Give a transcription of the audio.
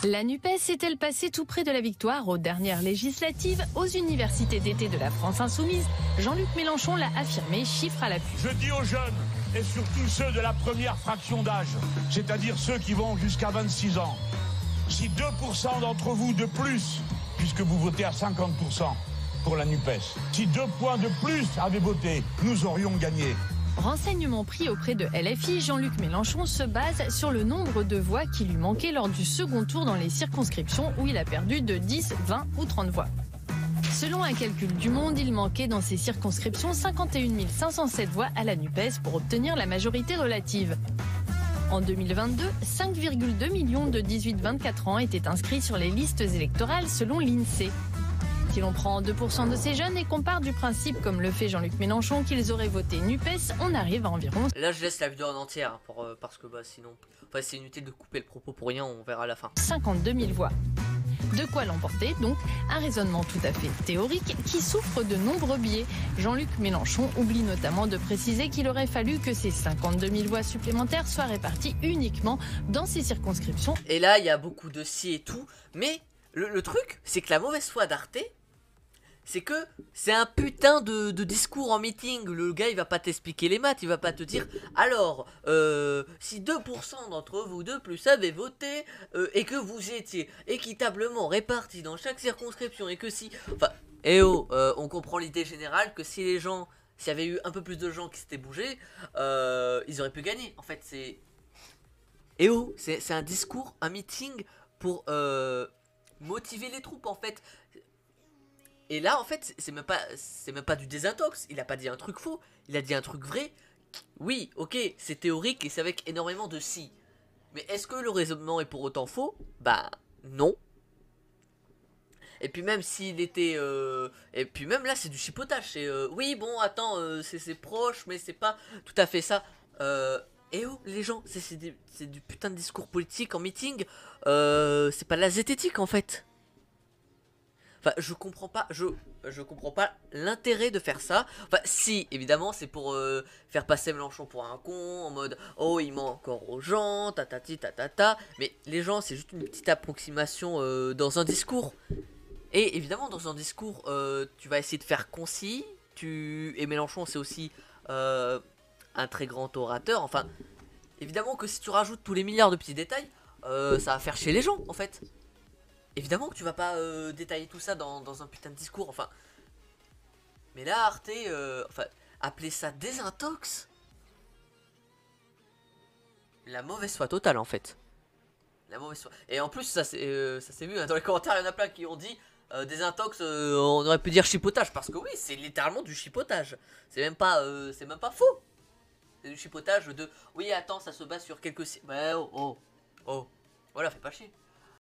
La NUPES est-elle passée tout près de la victoire aux dernières législatives aux universités d'été de la France insoumise? Jean-Luc Mélenchon l'a affirmé, chiffre à l'appui. Je dis aux jeunes, et surtout ceux de la première fraction d'âge, c'est-à-dire ceux qui vont jusqu'à 26 ans, si 2% d'entre vous de plus, puisque vous votez à 50% pour la NUPES, si 2 points de plus avaient voté, nous aurions gagné. Renseignement pris auprès de LFI, Jean-Luc Mélenchon se base sur le nombre de voix qui lui manquaient lors du second tour dans les circonscriptions où il a perdu de 10, 20 ou 30 voix. Selon un calcul du Monde, il manquait dans ces circonscriptions 51 507 voix à la NUPES pour obtenir la majorité relative. En 2022, 5,2 millions de 18-24 ans étaient inscrits sur les listes électorales selon l'INSEE. Si l'on prend 2% de ces jeunes et qu'on part du principe, comme le fait Jean-Luc Mélenchon, qu'ils auraient voté NUPES, on arrive à environ... Là je laisse la vidéo en entière hein, parce que sinon... Enfin c'est inutile de couper le propos pour rien, on verra à la fin. 52 000 voix. De quoi l'emporter, donc, un raisonnement tout à fait théorique qui souffre de nombreux biais. Jean-Luc Mélenchon oublie notamment de préciser qu'il aurait fallu que ces 52 000 voix supplémentaires soient réparties uniquement dans ces circonscriptions. Et là il y a beaucoup de si et tout, mais le truc c'est que la mauvaise foi d'Arte, c'est que c'est un putain de discours en meeting. Le gars il va pas t'expliquer les maths, il va pas te dire alors si 2% d'entre vous de plus avaient voté et que vous étiez équitablement répartis dans chaque circonscription et que si... Enfin, on comprend l'idée générale que si les gens, s'il y avait eu un peu plus de gens qui s'étaient bougés, ils auraient pu gagner. En fait c'est... c'est un discours, un meeting pour motiver les troupes en fait. Et là, en fait, c'est même pas du désintox. Il a pas dit un truc faux. Il a dit un truc vrai. Oui, ok, c'est théorique et c'est avec énormément de si. Mais est-ce que le raisonnement est pour autant faux? Bah, non. Et puis même s'il était... Et puis même là, c'est du chipotage. C'est... Oui, bon, attends, c'est proche, mais c'est pas tout à fait ça. Les gens, c'est du putain de discours politique en meeting. C'est pas de la zététique, en fait. Enfin, je comprends pas l'intérêt de faire ça. Enfin, si, évidemment, c'est pour faire passer Mélenchon pour un con, en mode « Oh, il ment encore aux gens, tatati tatata ». Mais les gens, c'est juste une petite approximation dans un discours. Et évidemment, dans un discours, tu vas essayer de faire concis. Et Mélenchon, c'est aussi un très grand orateur. Enfin, évidemment que si tu rajoutes tous les milliards de petits détails, ça va faire chier les gens, en fait. Évidemment que tu vas pas détailler tout ça dans un putain de discours, enfin. Mais là, Arte, enfin, appeler ça désintox. La mauvaise foi totale, en fait. La mauvaise foi. Et en plus, ça s'est vu, hein, dans les commentaires, il y en a plein qui ont dit désintox, on aurait pu dire chipotage. Parce que oui, c'est littéralement du chipotage. C'est même pas faux. C'est du chipotage de, oui, attends, ça se base sur quelques... Ouais, oh. Voilà, fais pas chier.